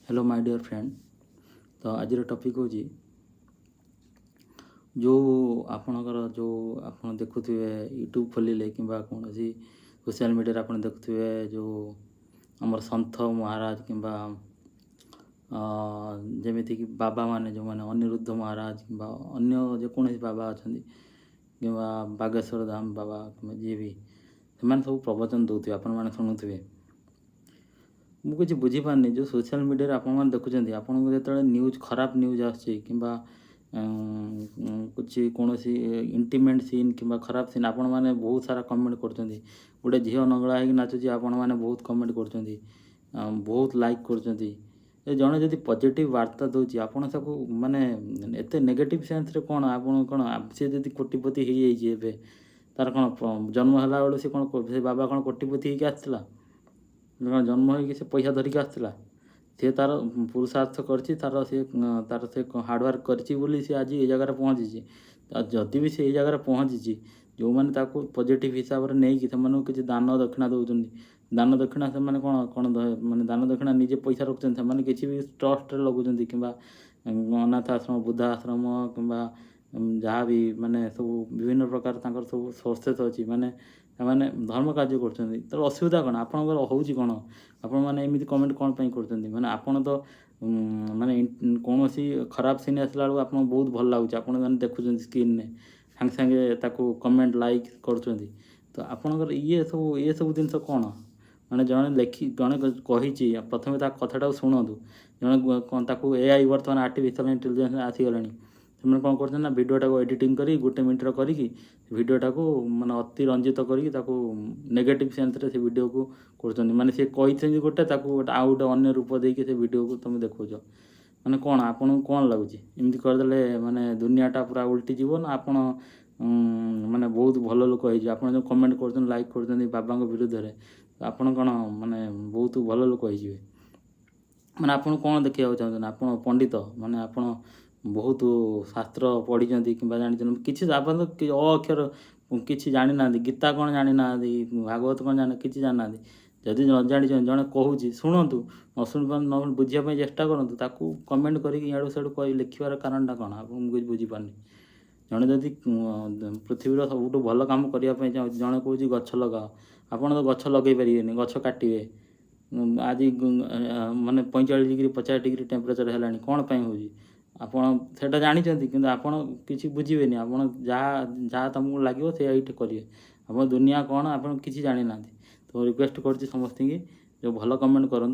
Hello my dear friend. तो आज topic हूँ जो आपणकर जो आप देखुए यूट्यूब खोलिले कि कौन सोशल मीडिया आप देखुए जो आमर सन्थ महाराज कि जमीक बाबा माने जो माने अनिरुद्ध महाराज कि अन्य जेकोसी बाबा अच्छा कि बागेश्वर धाम बाबा कि जी भी से सब प्रवचन दौथे आपण शुणुवे। ମୁଁ କିଛି ବୁଝିପାରୁନି ଯେଉଁ ସୋସିଆଲ ମିଡ଼ିଆରେ ଆପଣମାନେ ଦେଖୁଛନ୍ତି ଆପଣଙ୍କୁ ଯେତେବେଳେ ନ୍ୟୁଜ୍ ଖରାପ ନ୍ୟୁଜ୍ ଆସୁଛି କିମ୍ବା କିଛି କୌଣସି ଇଣ୍ଟିମେଟ୍ ସିନ୍ କିମ୍ବା ଖରାପ ସିନ୍ ଆପଣମାନେ ବହୁତ ସାରା କମେଣ୍ଟ କରୁଛନ୍ତି। ଗୋଟେ ଝିଅ ନଙ୍ଗଳା ହେଇକି ନାଚୁଛି ଆପଣମାନେ ବହୁତ କମେଣ୍ଟ କରୁଛନ୍ତି, ବହୁତ ଲାଇକ୍ କରୁଛନ୍ତି। ଜଣେ ଯଦି ପଜିଟିଭ୍ ବାର୍ତ୍ତା ଦେଉଛି ଆପଣ ତାକୁ ମାନେ ଏତେ ନେଗେଟିଭ୍ ସେନ୍ସରେ କ'ଣ ଆପଣ କ'ଣ ସେ ଯଦି କୋଟିପତି ହେଇଯାଇଛି ଏବେ ତା'ର କ'ଣ ଜନ୍ମ ହେଲା ବେଳୁ ସେ କ'ଣ ସେ ବାବା କ'ଣ କୋଟିପତି ହେଇକି ଆସିଥିଲା? जन्म हो से पैसा धरिक आसला सी तार पुरुषार्थ कर हार्डवर्क कर सी आज ये जगह पहुँची। जदि भी से जगह पहुँची जो मैंने पॉजिटिव हिसाब से नहीं कि दान दक्षिणा दौरान दान दक्षिणा से मैंने कौन कौन माने दान दक्षिणा निजे पैसा रखुच्च से किसी भी ट्रस्ट लगुच्च कि अनाथ आश्रम बुद्धा आश्रम कि जहाँ भी माने सब विभिन्न प्रकार सब सोर्सेस अच्छी माने मैंने धर्म कार्य कर तो असुविधा कौन आपंकर कौन आपण मैंने एमती कमेंट कौन कर मैंने आपन तो माने कौन सी खराब सीन आसला बेलू आप बहुत भल लगुच आपने देखुं स्क्रीन में सांगे सांगे कमेंट लाइक कर तो आपंकर ये सब जिन कौन मैंने जड़े लेखि जड़े कही प्रथम कथटा शुणु जड़े एआई बर्तमान आर्टिफिशियल इंटेलिजेंस आसीगला से कौन कर भिडियोटा को एडिटिंग कर गोटे मिनटर करी भिडियोटा को माने अति रंजित करी नेगेटिव सेन्स रे से वीडियो को कर माने सी कही गोटे आउ गोटे अन्य रूप देके से वीडियो को तुम देखो माने कौन आपन कौन लगुच एमती करदे माने दुनियाटा पूरा उल्टी जीव ना आपन माने बहुत भल लोक हो आप जो कमेंट कर लाइक कर बाबा विरुद्ध में आपन कौन माने बहुत भल लोक हो माने आपन कौन देखा चाहते आप पंडित माने आपन बहुत शास्त्र पढ़ी कि जानी किसी आप अक्षर किसी जानी ना गीता कौन जानी ना भागवत कौन जाना किसी जाना जदि न जानी जड़े कहूँ शुणु न शुणी न बुझापी चेष्टा करूँ ताकू कमेंट करी कह लिखार कारण कौन आप कुछ बुझीपारनी जड़े जदि पृथ्वीर सब भल कम करने जड़े कौच गछ लगाओ आपड़ तो गछ लगे पारे गछ काटे आज माने 45 डिग्री 50 डिग्री टेम्परेचर है कौन पाई हो आपड़ से जानते कि आपड़ किसी बुझे आप जहाँ तुमको लगे से ये करेंगे आप दुनिया कौन आप किसी जानी ना तो रिक्वेस्ट कर समस्त जो भल कमेंट करूँ।